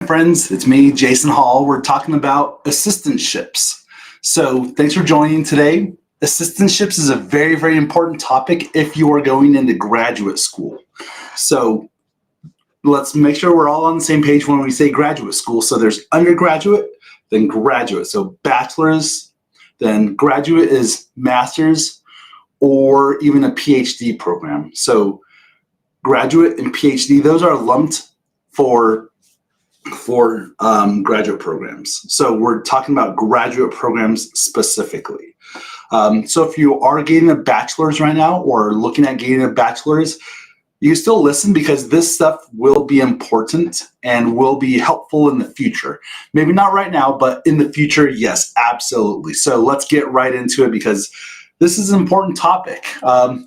Friends, it's me, Jason Hall. We're talking about assistantships. So thanks for joining today. Assistantships is a very, very important topic if you are going into graduate school. So let's make sure we're all on the same page when we say graduate school. So there's undergraduate, then graduate. So bachelor's, then graduate is master's or even a PhD program. So graduate and PhD, those are lumped for graduate programs. So we're talking about graduate programs specifically. So if you are getting a bachelor's right now or looking at getting a bachelor's, you still listen because this stuff will be important and will be helpful in the future. Maybe not right now, but in the future, yes, absolutely. So let's get right into it because this is an important topic,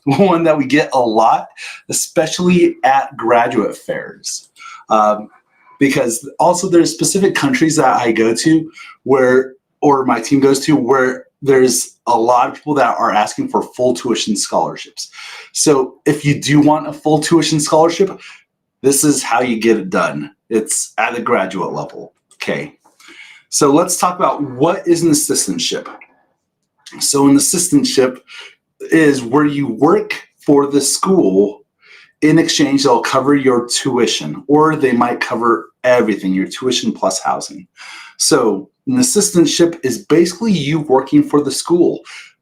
one that we get a lot, especially at graduate fairs. Because also there's specific countries that I go to or my team goes to where there's a lot of people that are asking for full tuition scholarships. So if you do want a full tuition scholarship, this is how you get it done. It's at the graduate level. Okay. So let's talk about what is an assistantship. So an assistantship is where you work for the school. In exchange, they'll cover your tuition, or they might cover everything, your tuition plus housing. So an assistantship is basically you working for the school,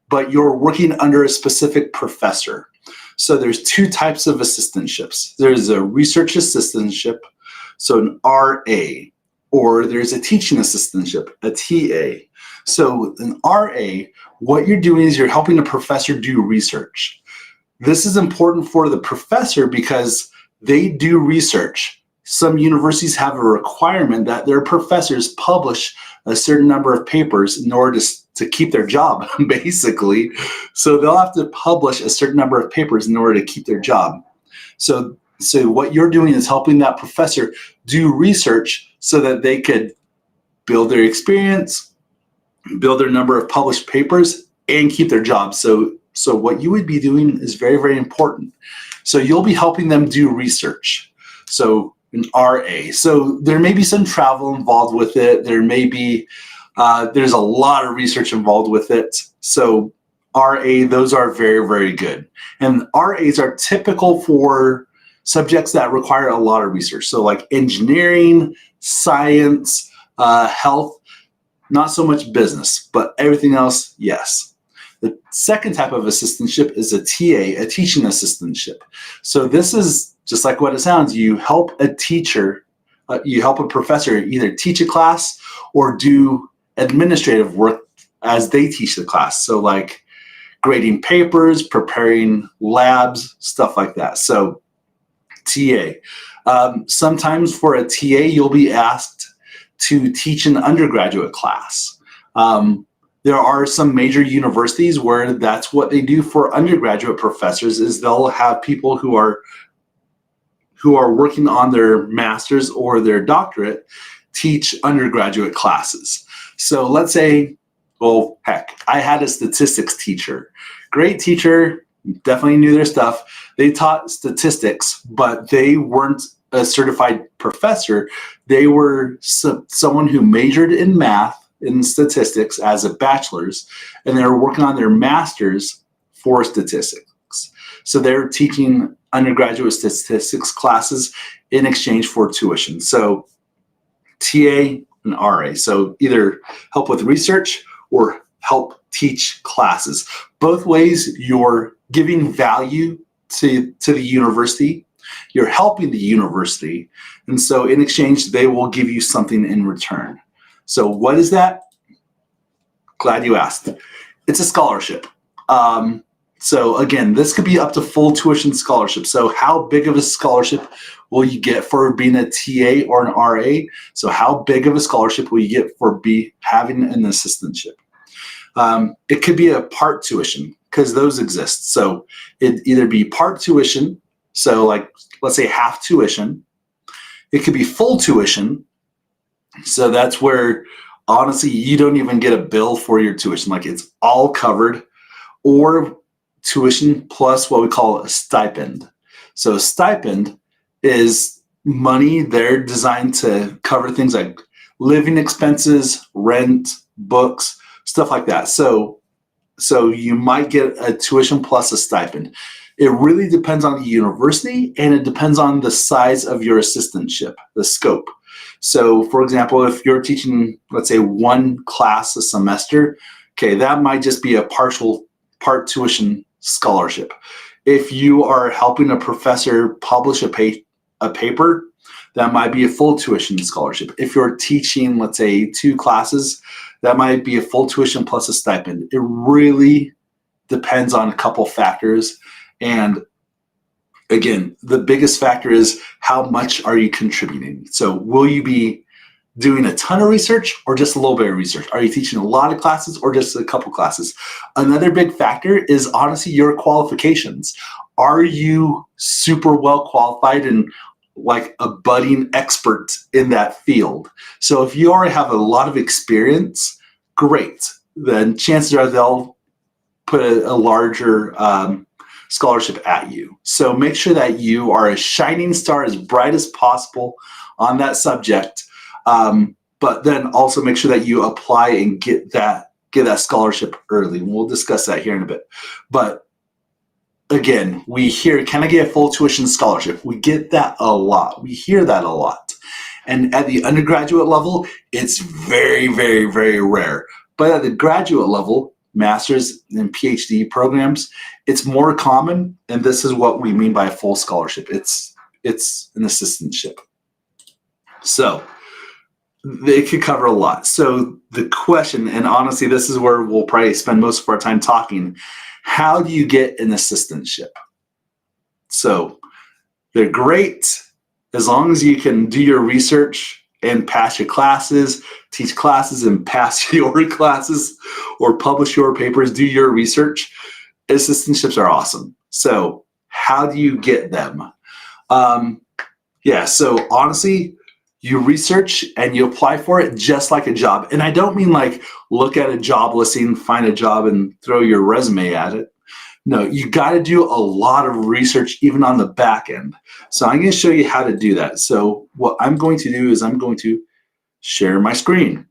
but you're working under a specific professor. So there's two types of assistantships. There's a research assistantship, so an RA, or there's a teaching assistantship, a TA. So an RA, what you're doing is you're helping a professor do research. This is important for the professor because they do research. Some universities have a requirement that their professors publish a certain number of papers in order to keep their job, basically. So they'll have to publish a certain number of papers in order to keep their job. So what you're doing is helping that professor do research so that they could build their experience, build their number of published papers, and keep their job. So what you would be doing is very, very important. So you'll be helping them do research. So an RA. So there may be some travel involved with it. There may be, there's a lot of research involved with it. So RA, those are very, very good. And RAs are typical for subjects that require a lot of research. So like engineering, science, health, not so much business, but everything else, yes. The second type of assistantship is a TA, a teaching assistantship. So this is just like what it sounds. You help a teacher, you help a professor either teach a class or do administrative work as they teach the class. So like grading papers, preparing labs, stuff like that. So TA. Sometimes for a TA, you'll be asked to teach an undergraduate class. There are some major universities where that's what they do for undergraduate professors is they'll have people who are working on their master's or their doctorate teach undergraduate classes. So let's say, well, heck, I had a statistics teacher. Great teacher, definitely knew their stuff. They taught statistics, but they weren't a certified professor. They were someone who majored in math in statistics as a bachelor's, and they're working on their master's for statistics. So they're teaching undergraduate statistics classes in exchange for tuition. So TA and RA. So either help with research or help teach classes. Both ways you're giving value to the university. You're helping the university. And so in exchange, they will give you something in return. So what is that? Glad you asked. It's a scholarship. So again, this could be up to full tuition scholarship. So how big of a scholarship will you get for being a TA or an RA? So how big of a scholarship will you get for having an assistantship? It could be a part tuition because those exist. So it'd either be part tuition, so like let's say half tuition. It could be full tuition. So that's where honestly you don't even get a bill for your tuition, like it's all covered, or tuition plus what we call a stipend. So a stipend is money. They're designed to cover things like living expenses, rent, books, stuff like that. So you might get a tuition plus a stipend. It really depends on the university, and it depends on the size of your assistantship, the scope. So for example, if you're teaching, let's say, one class a semester, okay, that might just be a part tuition scholarship. If you are helping a professor publish a paper, that might be a full tuition scholarship. If you're teaching, let's say, 2 classes, that might be a full tuition plus a stipend. It really depends on a couple factors. And again, the biggest factor is how much are you contributing? So will you be doing a ton of research or just a little bit of research? Are you teaching a lot of classes or just a couple classes? Another big factor is honestly your qualifications. Are you super well qualified and like a budding expert in that field? So if you already have a lot of experience, great. Then chances are they'll put a larger scholarship at you. So make sure that you are a shining star, as bright as possible on that subject. But then also make sure that you apply and get that scholarship early. We'll discuss that here in a bit. But again, we hear, can I get a full tuition scholarship? We get that a lot. We hear that a lot. And at the undergraduate level, it's very, very, very rare. But at the graduate level, master's and PhD programs, it's more common. And this is what we mean by a full scholarship. It's an assistantship. So it could cover a lot. So the question, and honestly, this is where we'll probably spend most of our time talking, how do you get an assistantship? So they're great as long as you can do your research and pass your classes, teach classes and pass your classes, or publish your papers, do your research. Assistantships are awesome. So how do you get them? So honestly, you research and you apply for it just like a job. And I don't mean like look at a job listing, find a job and throw your resume at it. No, you got to do a lot of research even on the back end. So I'm going to show you how to do that. So what I'm going to do is I'm going to share my screen.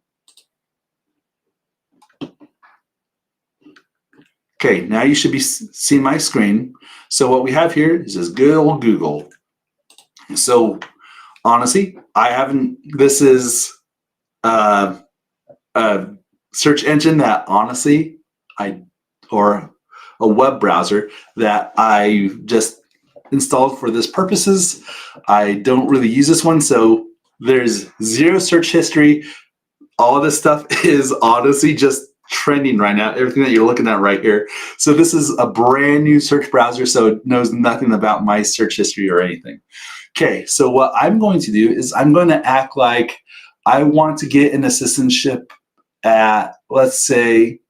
Okay, now you should be seeing my screen. So what we have here is this good old Google. So honestly, this is a search engine that honestly, or a web browser that I just installed for this purposes. I don't really use this one, so there's zero search history. All of this stuff is honestly just trending right now, everything that you're looking at right here. So this is a brand new search browser, so it knows nothing about my search history or anything. Okay, so what I'm going to do is I'm going to act like I want to get an assistantship at, let's say,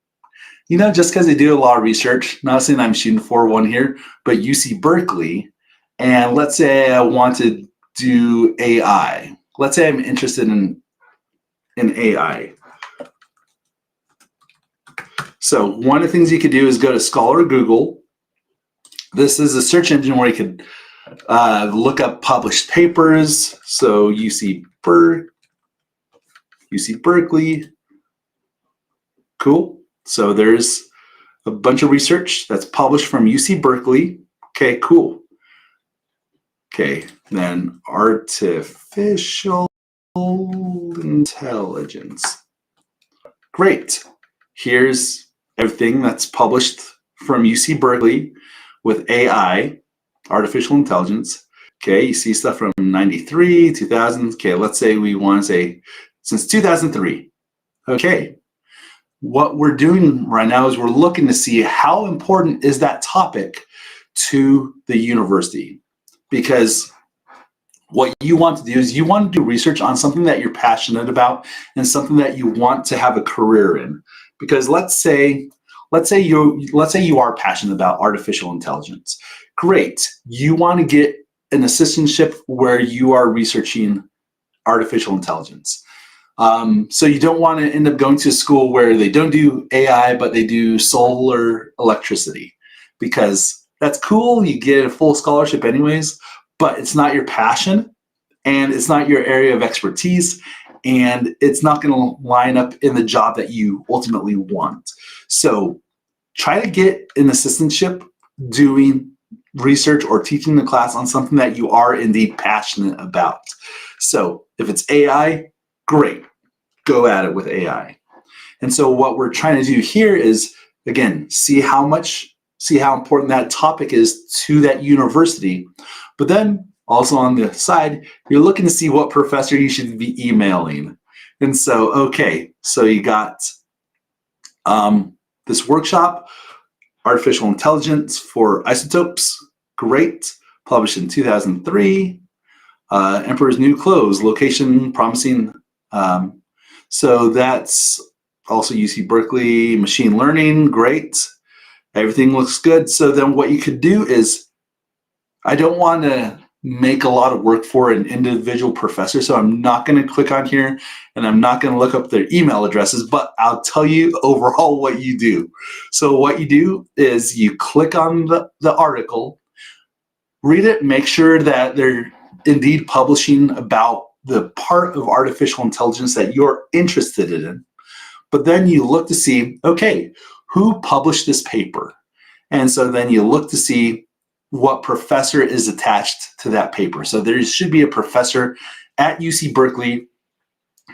just because they do a lot of research, not saying I'm shooting for one here, but UC Berkeley, and let's say I want to do AI. Let's say I'm interested in AI. So one of the things you could do is go to Scholar Google. This is a search engine where you could look up published papers. So UC Berkeley, cool. So there's a bunch of research that's published from UC Berkeley. Okay, cool. Okay, then artificial intelligence. Great. Here's everything that's published from UC Berkeley with AI, artificial intelligence. Okay, you see stuff from 93, 2000. Okay, let's say we want to say since 2003. Okay. What we're doing right now is we're looking to see how important is that topic to the university. Because what you want to do is you want to do research on something that you're passionate about and something that you want to have a career in. Because let's say you are passionate about artificial intelligence. Great. You want to get an assistantship where you are researching artificial intelligence. So you don't want to end up going to a school where they don't do AI, but they do solar electricity, because that's cool. You get a full scholarship anyways, but it's not your passion. and it's not your area of expertise, and it's not going to line up in the job that you ultimately want. So try to get an assistantship doing research or teaching the class on something that you are indeed passionate about. So if it's AI, great, go at it with AI. And so what we're trying to do here is, again, see how important that topic is to that university. But then also on the side, you're looking to see what professor you should be emailing. And so, okay, so you got this workshop, Artificial Intelligence for Isotopes, great, published in 2003. Emperor's New Clothes, location promising. So that's also UC Berkeley, machine learning, great. Everything looks good. So then what you could do is, I don't want to make a lot of work for an individual professor, so I'm not going to click on here and I'm not going to look up their email addresses, but I'll tell you overall what you do. So what you do is you click on the article, read it, make sure that they're indeed publishing about the part of artificial intelligence that you're interested in. But then you look to see, okay, who published this paper? And so then you look to see what professor is attached to that paper. So there should be a professor at UC Berkeley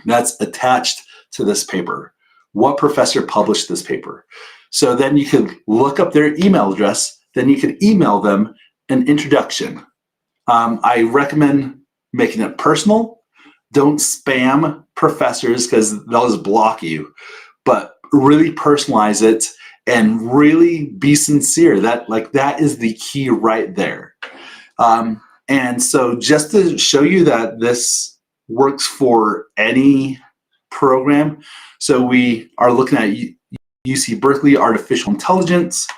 that's attached to this paper. What professor published this paper? So then you could look up their email address, then you could email them an introduction. I recommend making it personal. Don't spam professors because they'll just block you, but really personalize it and really be sincere. That is the key right there. And so just to show you that this works for any program, so we are looking at UC Berkeley Artificial Intelligence.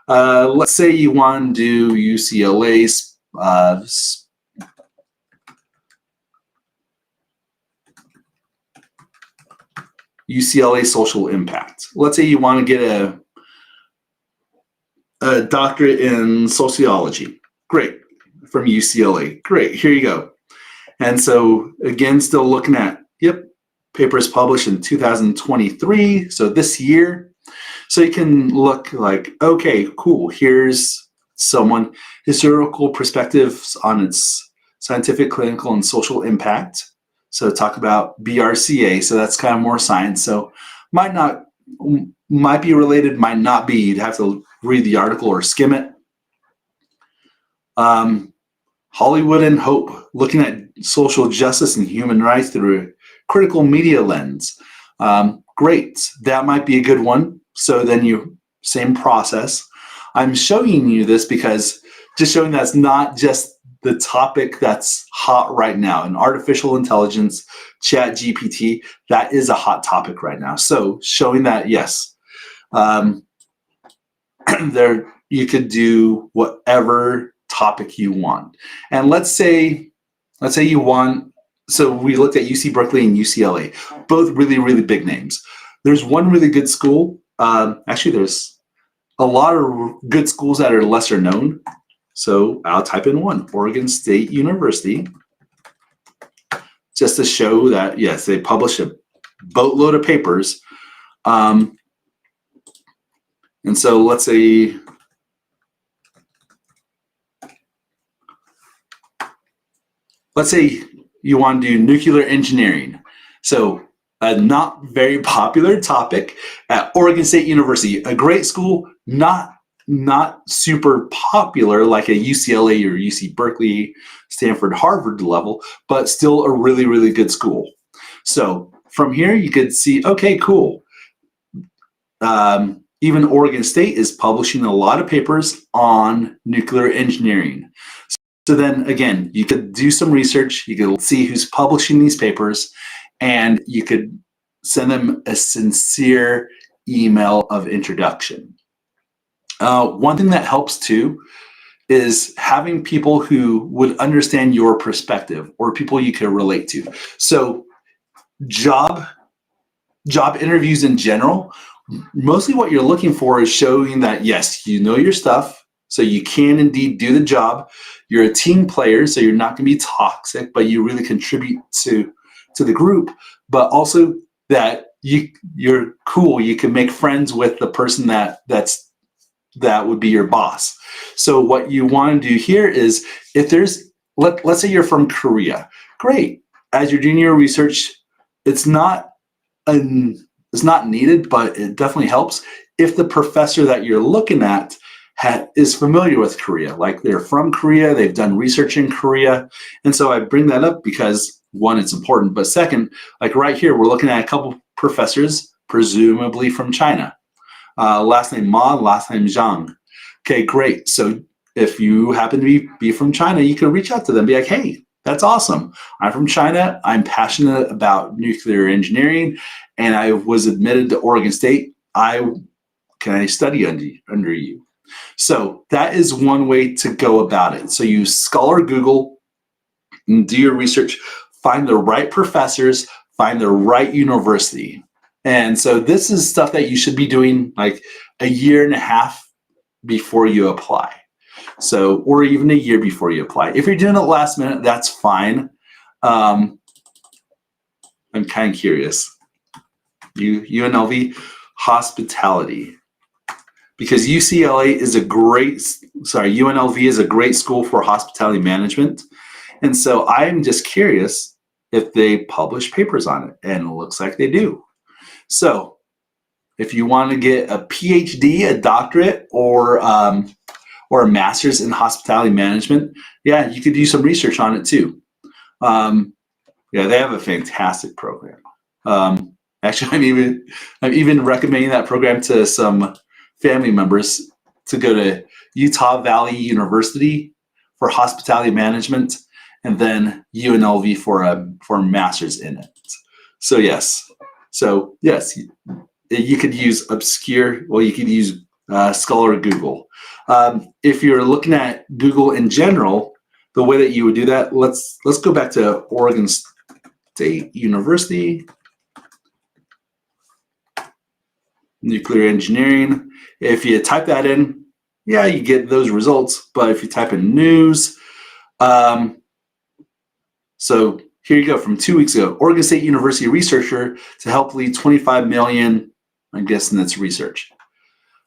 Let's say you want to do UCLA's UCLA social impact. Let's say you want to get a doctorate in sociology. Great, from UCLA. Great, here you go. And so again, still looking at, yep, papers published in 2023, so this year. So you can look like, okay, cool, here's someone, historical perspectives on its scientific, clinical, and social impact. So talk about BRCA, so that's kind of more science. So might be related, might not be. You'd have to read the article or skim it. Hollywood and Hope, looking at social justice and human rights through a critical media lens. Great, that might be a good one. So then same process. I'm showing you this because just showing that's not just the topic that's hot right now. In artificial intelligence, Chat GPT, that is a hot topic right now. So showing that, yes, there you could do whatever topic you want. And let's say you want, so we looked at UC Berkeley and UCLA, both really, really big names. There's one really good school. Actually, there's a lot of good schools that are lesser known. So I'll type in one, Oregon State University, just to show that, yes, they publish a boatload of papers. And so let's say you want to do nuclear engineering. So a not very popular topic at Oregon State University, a great school, not super popular like a UCLA or UC Berkeley, Stanford, Harvard level, but still a really, really good school. So from here you could see, okay, cool. Even Oregon State is publishing a lot of papers on nuclear engineering. So then again, you could do some research, you could see who's publishing these papers, and you could send them a sincere email of introduction. One thing that helps too is having people who would understand your perspective or people you can relate to. So job interviews in general, mostly what you're looking for is showing that, yes, you know your stuff. So you can indeed do the job. You're a team player, so you're not going to be toxic, but you really contribute to the group. But also that you're cool. You can make friends with the person that would be your boss. So what you want to do here is, if there's let's say you're from Korea, great. As you're doing your research, it's not needed, but it definitely helps if the professor that you're looking at is familiar with Korea, like they're from Korea, they've done research in Korea. And so I bring that up because, one, it's important, but second, like right here, we're looking at a couple professors, presumably from China. Last name Ma, last name Zhang. Okay, great. So if you happen to be from China, you can reach out to them, be like, hey, that's awesome. I'm from China. I'm passionate about nuclear engineering, and I was admitted to Oregon State. Can I study under you? So that is one way to go about it. So you Scholar Google and do your research, find the right professors, find the right university. And so this is stuff that you should be doing like a year and a half before you apply. So, or even a year before you apply. If you're doing it last minute, that's fine. I'm kind of curious. UNLV hospitality. Because UNLV is a great school for hospitality management. And so I'm just curious if they publish papers on it, and it looks like they do. So if you want to get a PhD, a doctorate, or a master's in hospitality management, yeah, you could do some research on it too. Yeah, they have a fantastic program. Actually, I'm even recommending that program to some family members to go to Utah Valley University for hospitality management, and then UNLV for a master's in it. So yes, you could use you could use Scholar Google. If you're looking at Google in general, the way that you would do that, let's go back to Oregon State University, nuclear engineering. If you type that in, yeah, you get those results. But if you type in news, so here you go, from 2 weeks ago, Oregon State University researcher to help lead 25 million, I'm guessing that's research.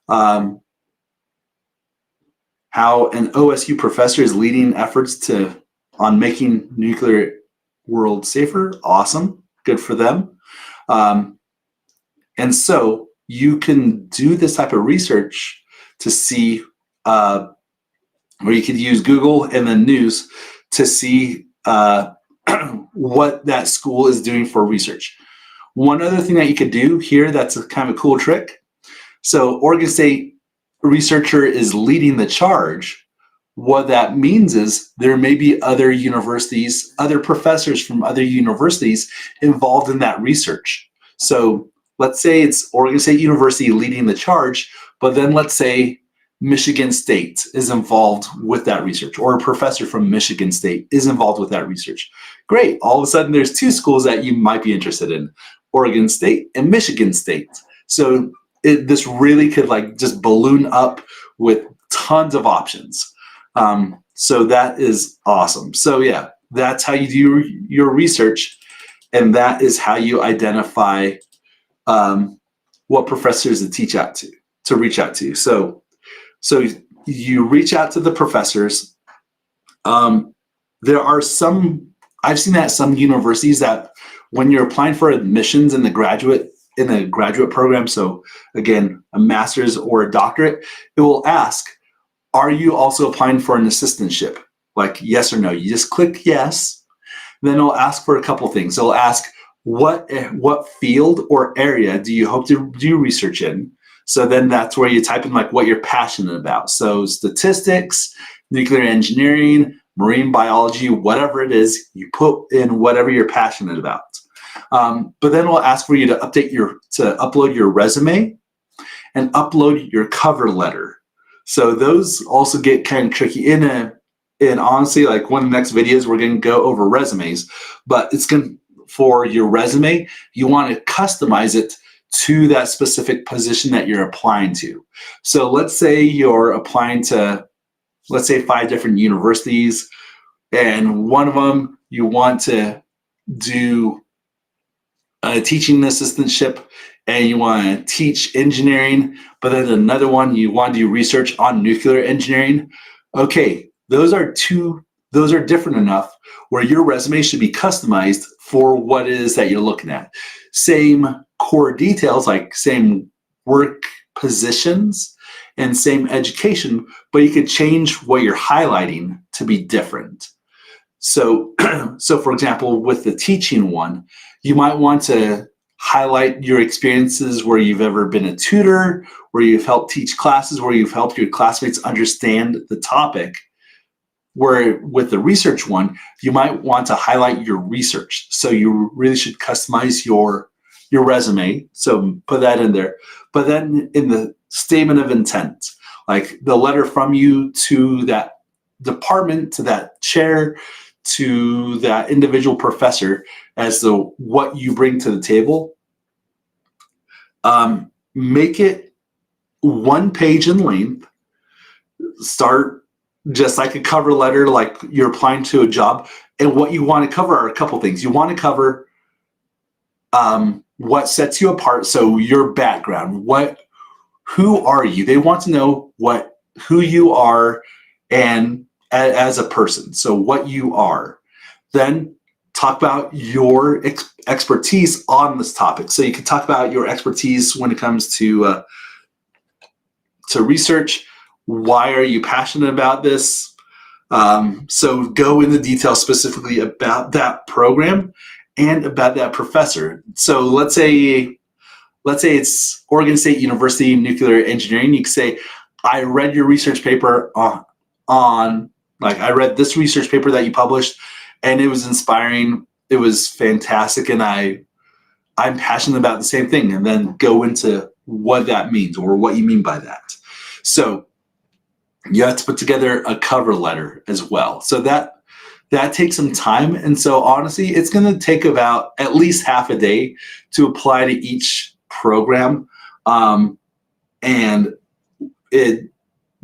How an OSU professor is leading efforts on making nuclear world safer. Awesome, good for them. And so you can do this type of research to see, or you could use Google and then news to see what that school is doing for research. One other thing that you could do here that's a kind of a cool trick. So Oregon State researcher is leading the charge. What that means is there may be other universities, other professors from other universities involved in that research. So let's say it's Oregon State University leading the charge, but then let's say Michigan State is involved with that research, or a professor from Michigan State is involved with that research. Great. All of a sudden, there's two schools that you might be interested in, Oregon State and Michigan State. So this really could like just balloon up with tons of options. So that is awesome. So yeah, that's how you do your research, and that is how you identify what professors to reach out to. So you reach out to the professors. There are I've seen that some universities that when you're applying for admissions in the graduate program, so again, a master's or a doctorate, it will ask, are you also applying for an assistantship? Like yes or no. You just click yes. Then it'll ask for a couple things. It'll ask what field or area do you hope to do research in? So then that's where you type in like what you're passionate about. So statistics, nuclear engineering, marine biology, whatever it is, you put in whatever you're passionate about. But then we'll ask for you to upload your resume and upload your cover letter. So those also get kind of tricky. And honestly, like one of the next videos, we're going to go over resumes, but for your resume, you want to customize it to that specific position that you're applying to. So let's say you're applying to let's say 5 different universities, and one of them you want to do a teaching assistantship and you want to teach engineering, but then another one you want to do research on nuclear engineering. Okay, those are different enough where your resume should be customized for what it is that you're looking at. Same core details, like same work positions and same education, but you could change what you're highlighting to be different. So, so for example, with the teaching one, you might want to highlight your experiences where you've ever been a tutor, where you've helped teach classes, where you've helped your classmates understand the topic. Where with the research one, you might want to highlight your research. So you really should customize your resume. So put that in there. But then in the statement of intent, like the letter from you to that department, to that chair, to that individual professor as to what you bring to the table, make it 1 page in length. Start just like a cover letter, like you're applying to a job. And what you want to cover are a couple things. You want to cover what sets you apart. So your background, who are you? They want to know who you are and as a person. So what you are. Then talk about your expertise on this topic. So you can talk about your expertise when it comes to research. Why are you passionate about this? So go into detail specifically about that program and about that professor. So let's say it's Oregon State University Nuclear Engineering. You can say, I read your research paper I read this research paper that you published, and it was inspiring. It was fantastic, and I'm passionate about the same thing. And then go into what that means or what you mean by that. So you have to put together a cover letter as well. So that takes some time. And so honestly, it's going to take about at least half a day to apply to each program. And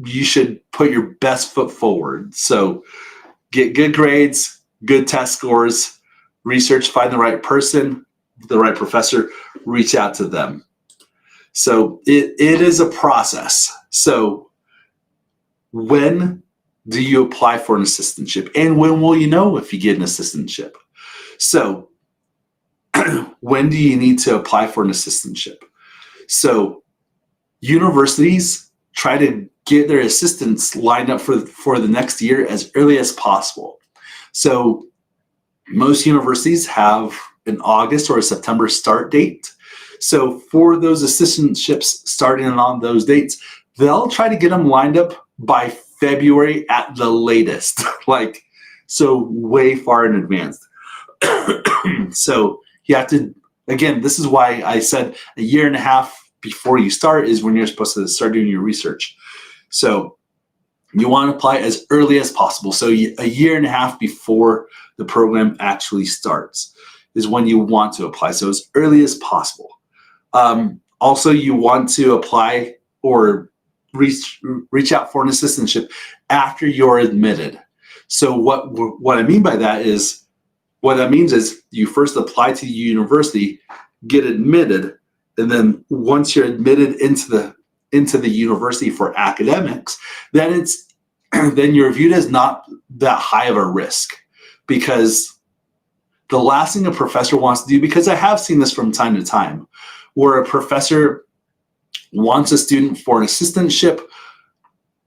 you should put your best foot forward. So get good grades, good test scores, research, find the right person, the right professor, reach out to them. So it is a process. So when do you apply for an assistantship? And when will you know if you get an assistantship? So when do you need to apply for an assistantship? So universities try to get their assistants lined up for the next year as early as possible. So most universities have an August or a September start date. So for those assistantships starting on those dates, they'll try to get them lined up by February at the latest, so way far in advance. So you have to, again, this is why I said a year and a half before you start is when you're supposed to start doing your research. So you want to apply as early as possible. So a year and a half before the program actually starts is when you want to apply. So as early as possible. Also, you want to apply or reach out for an assistantship after you're admitted. So what I mean by that is, what that means is you first apply to the university, get admitted, and then once you're admitted into the university for academics, then you're viewed as not that high of a risk, because the last thing a professor wants to do, because I have seen this from time to time, where a professor wants a student for an assistantship,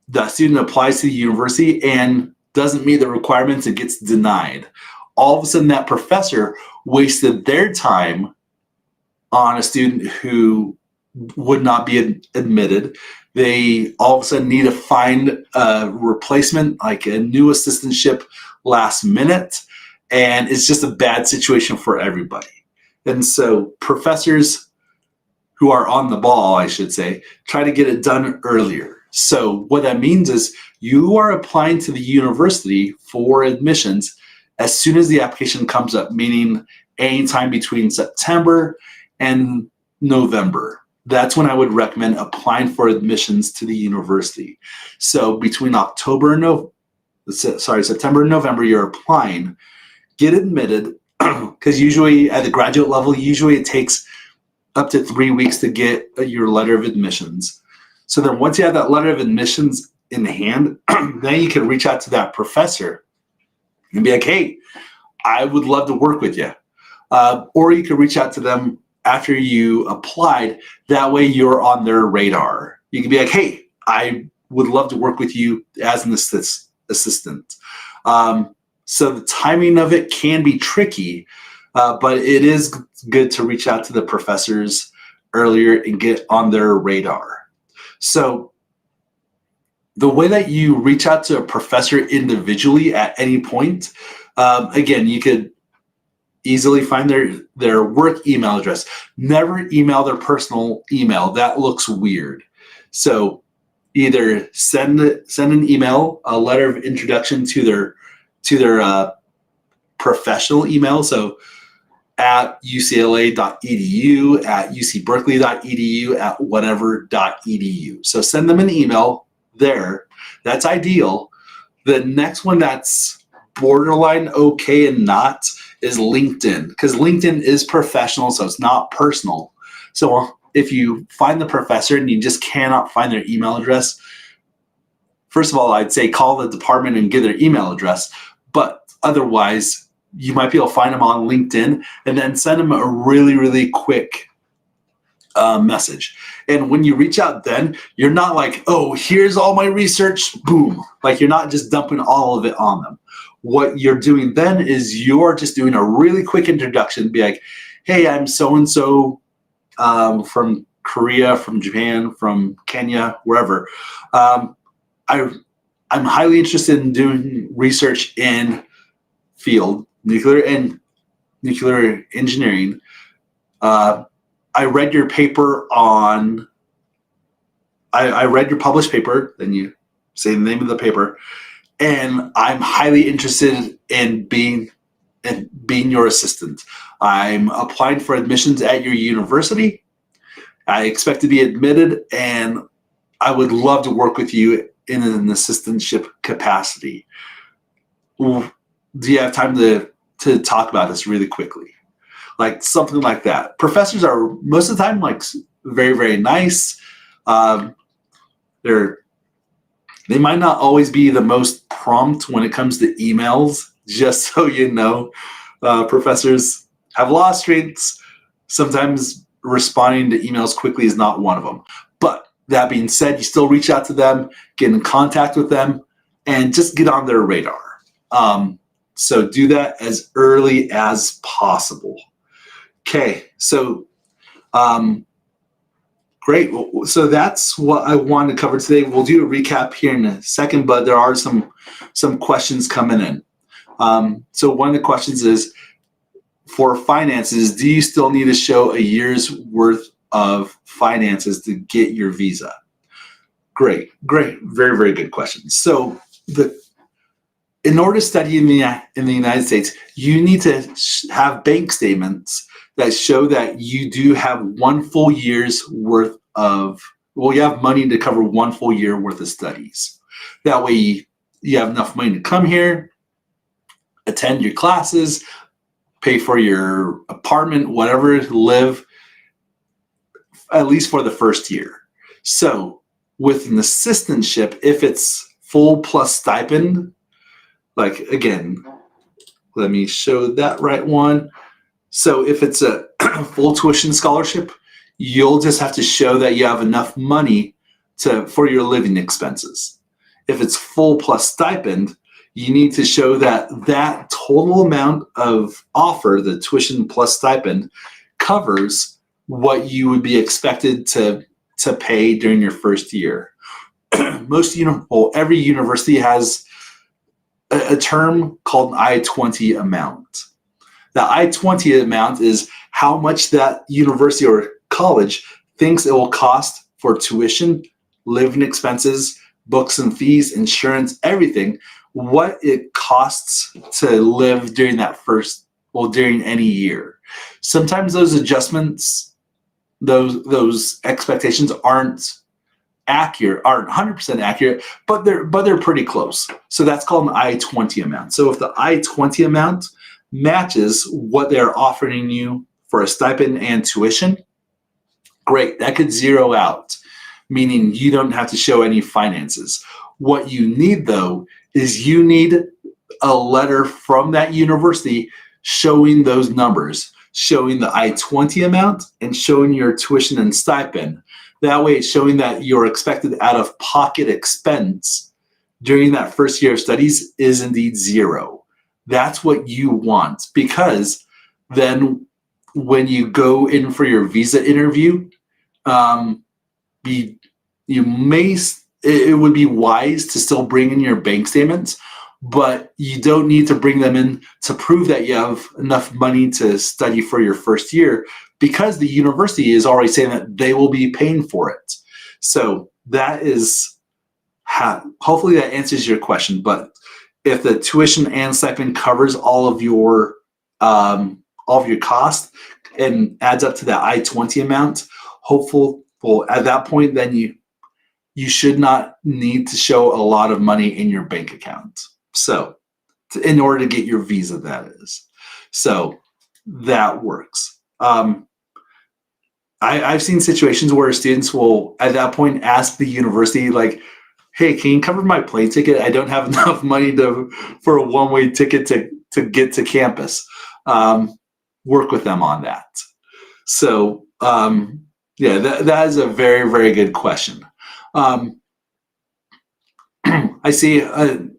the student applies to the university and doesn't meet the requirements, it gets denied. All of a sudden, that professor wasted their time on a student who would not be admitted. They all of a sudden need to find a replacement, like a new assistantship last minute, and it's just a bad situation for everybody. And so professors who are on the ball, I should say, try to get it done earlier. So what that means is you are applying to the university for admissions as soon as the application comes up, meaning anytime between September and November. that's when I would recommend applying for admissions to the university. So between September and November, you're applying, get admitted, because usually at the graduate level, usually it takes up to 3 weeks to get your letter of admissions. So then once you have that letter of admissions in hand, then you can reach out to that professor and be like, hey, I would love to work with you. Or you can reach out to them after you applied. That way you're on their radar. You can be like, hey, I would love to work with you as an assistant. So the timing of it can be tricky, but it is good to reach out to the professors earlier and get on their radar. So the way that you reach out to a professor individually at any point, again, you could easily find their work email address. Never email their personal email. That looks weird. So either send an email, a letter of introduction to their professional email. So at ucla.edu, at ucberkeley.edu, at whatever.edu. So send them an email there. That's ideal. The next one that's borderline okay and not is LinkedIn, because LinkedIn is professional, so it's not personal. So if you find the professor and you just cannot find their email address, first of all, I'd say call the department and get their email address. But otherwise, you might be able to find them on LinkedIn and then send them a really, really quick message. And when you reach out then, you're not like, oh, here's all my research, boom. Like you're not just dumping all of it on them. What you're doing then is you're just doing a really quick introduction, be like, hey, I'm so-and-so from Korea, from Japan, from Kenya, wherever. I'm highly interested in doing research in field, nuclear engineering. I read your paper on, I read your published paper, then you say the name of the paper, and I'm highly interested in being your assistant. I'm applying for admissions at your university. I expect to be admitted, and I would love to work with you in an assistantship capacity. Do you have time to talk about this really quickly? Like something like that. Professors are most of the time like very, very nice. They might not always be the most prompt when it comes to emails, just so you know. Professors have a lot of strengths. Sometimes responding to emails quickly is not one of them. But that being said, you still reach out to them, get in contact with them, and just get on their radar. So do that as early as possible. Okay, so great. So that's what I wanted to cover today. We'll do a recap here in a second, but there are some questions coming in. So one of the questions is, for finances, do you still need to show a year's worth of finances to get your visa? Great. Very, very good question. So in order to study in the United States, you need to have bank statements that show that you do have 1 full year's worth of, you have money to cover 1 full year worth of studies. That way you have enough money to come here, attend your classes, pay for your apartment, whatever, live at least for the first year. So with an assistantship, if it's full plus stipend, like again, let me show that right one. So if it's a full tuition scholarship, you'll just have to show that you have enough money for your living expenses. If it's full plus stipend, you need to show that total amount of offer, the tuition plus stipend, covers what you would be expected to pay during your first year. Every university has a term called an I-20 amount. The I-20 amount is how much that university or college thinks it will cost for tuition, living expenses, books and fees, insurance, everything, what it costs to live during during any year. Sometimes those adjustments those expectations aren't 100% accurate, but they're pretty close. So that's called an I-20 amount. So if the I-20 amount matches what they're offering you for a stipend and tuition, great, that could zero out, meaning you don't have to show any finances. What you need, though, is you need a letter from that university showing those numbers, showing the I-20 amount and showing your tuition and stipend. That way it's showing that your expected out-of-pocket expense during that first year of studies is indeed zero. That's what you want, because then when you go in for your visa interview, it would be wise to still bring in your bank statements, but you don't need to bring them in to prove that you have enough money to study for your first year, because the university is already saying that they will be paying for it. So that is hopefully that answers your question. But if the tuition and stipend covers all of your cost and adds up to that I-20 amount, well, at that point, then you should not need to show a lot of money in your bank account. So in order to get your visa, that is. So that works. I've seen situations where students will, at that point, ask the university, like, hey, can you cover my plane ticket? I don't have enough money for a one-way ticket to get to campus. Work with them on that. So yeah, that is a very, very good question. I see a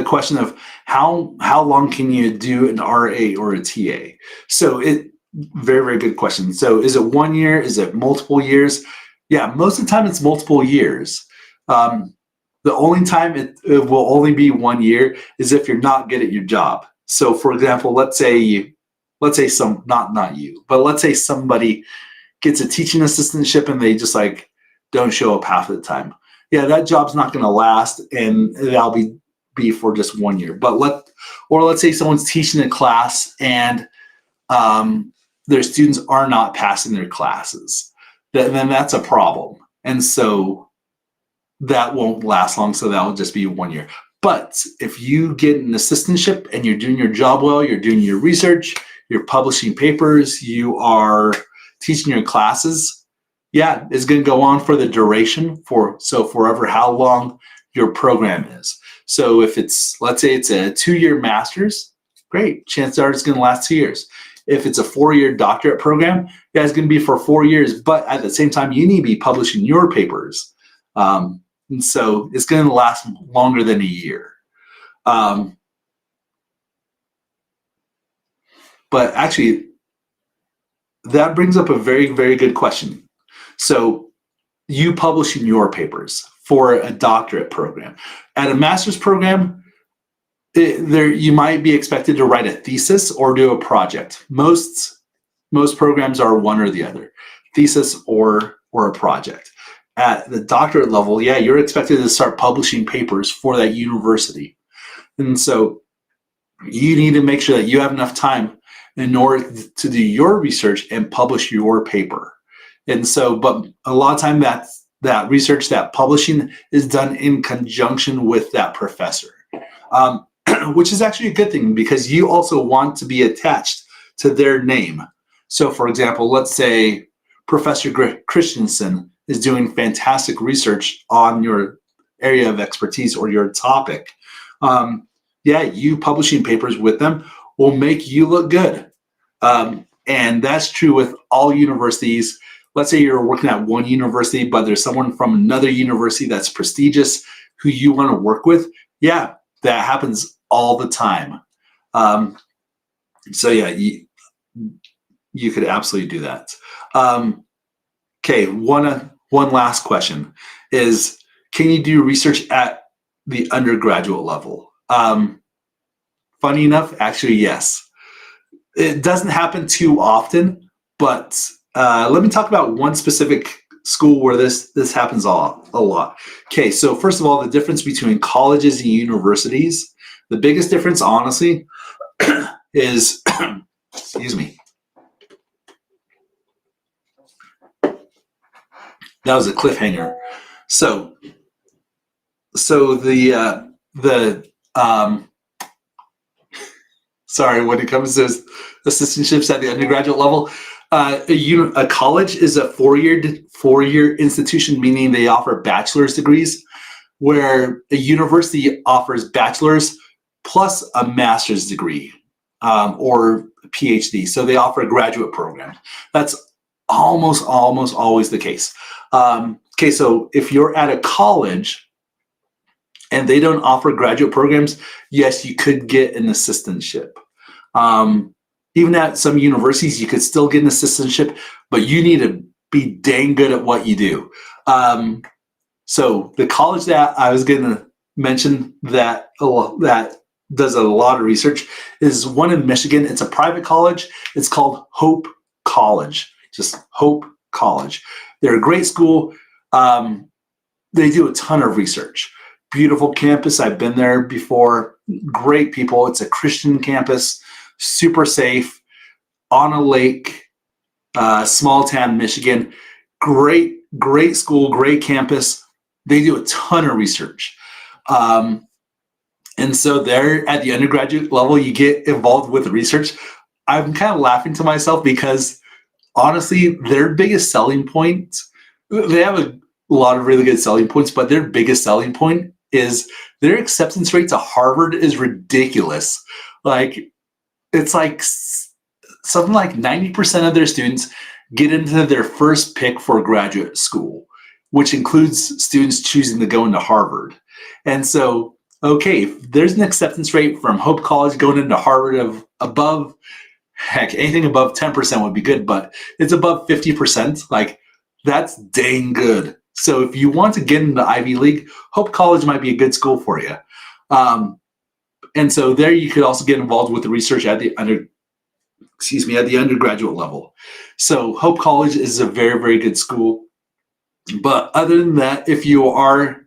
question of how long can you do an RA or a TA? So very, very good question. So is it 1 year? Is it multiple years? Yeah, most of the time it's multiple years. The only time it will only be 1 year is if you're not good at your job. So for example, let's say not you, but let's say somebody gets a teaching assistantship and they just like don't show up half of the time. Yeah, that job's not going to last, and that'll be for just 1 year. But let's say someone's teaching a class and their students are not passing their classes. Then that's a problem, and so that won't last long. So that will just be 1 year. But if you get an assistantship and you're doing your job well, you're doing your research, you're publishing papers, you are teaching your classes, yeah, it's going to go on for the duration forever, how long your program is. So if let's say it's a 2-year master's, great, chances are it's going to last 2 years. If it's a 4-year doctorate program, yeah, it's going to be for 4 years, but at the same time, you need to be publishing your papers. And so it's going to last longer than a year. But actually, that brings up a very, very good question. So you publishing your papers for a doctorate program. At a master's program, you might be expected to write a thesis or do a project. Most programs are one or the other, thesis or a project. At the doctorate level, yeah, you're expected to start publishing papers for that university. And so you need to make sure that you have enough time in order to do your research and publish your paper. And so, but a lot of time that research, that publishing is done in conjunction with that professor, which is actually a good thing because you also want to be attached to their name. So for example, let's say Professor Christensen is doing fantastic research on your area of expertise or your topic. Yeah, you publishing papers with them will make you look good. And that's true with all universities. Let's say you're working at one university, but there's someone from another university that's prestigious who you want to work with. Yeah, that happens all the time. So yeah, you could absolutely do that. Okay, one last question is, can you do research at the undergraduate level? Funny enough, actually, yes. It doesn't happen too often, but let me talk about one specific school where this happens a lot. Okay, so first of all, the difference between colleges and universities, the biggest difference, honestly, is, excuse me. That was a cliffhanger. So the sorry, when it comes to assistantships at the undergraduate level, a college is a four-year institution, meaning they offer bachelor's degrees, where a university offers bachelor's plus a master's degree, or PhD. So they offer a graduate program. That's almost always the case. Okay, so if you're at a college and they don't offer graduate programs, yes, you could get an assistantship. Even at some universities, you could still get an assistantship, but you need to be dang good at what you do. So the college that I was going to mention that does a lot of research is one in Michigan. It's a private college. It's called Hope College, just Hope College. They're a great school. They do a ton of research. Beautiful campus. I've been there before. Great people. It's a Christian campus, super safe, on a lake, small town, Michigan. Great school, great campus. They do a ton of research. And so there at the undergraduate level, you get involved with research. I'm kind of laughing to myself because honestly, their biggest selling point, they have a lot of really good selling points, but their biggest selling point is their acceptance rate to Harvard is ridiculous. Like, it's like something like 90% of their students get into their first pick for graduate school, which includes students choosing to go into Harvard. And so, okay, if there's an acceptance rate from Hope College going into Harvard of above, heck, anything above 10% would be good, but it's above 50%. Like, that's dang good. So if you want to get into Ivy League, Hope College might be a good school for you. And so there you could also get involved with the research at the undergraduate level. So Hope College is a very, very good school. But other than that, if you are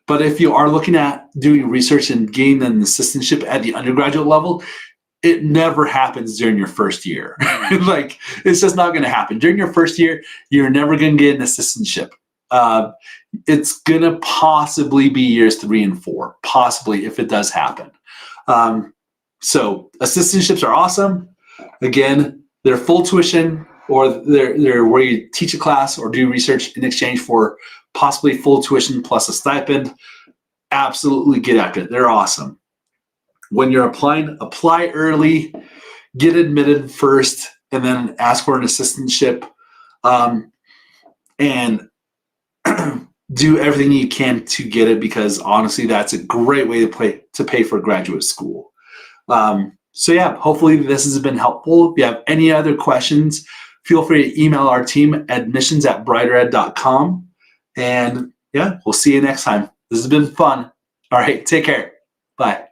looking at doing research and gaining an assistantship at the undergraduate level, it never happens during your first year. Like, it's just not going to happen. During your first year, you're never going to get an assistantship. It's going to possibly be years 3 and 4, possibly, if it does happen. So assistantships are awesome. Again, they're full tuition, or they're where you teach a class or do research in exchange for possibly full tuition plus a stipend. Absolutely get after it. They're awesome. When you're applying, apply early, get admitted first, and then ask for an assistantship, and do everything you can to get it, because honestly, that's a great way to pay for graduate school. So yeah, hopefully this has been helpful. If you have any other questions, feel free to email our team, admissions@brightered.com. And yeah, we'll see you next time. This has been fun. All right, take care. Bye.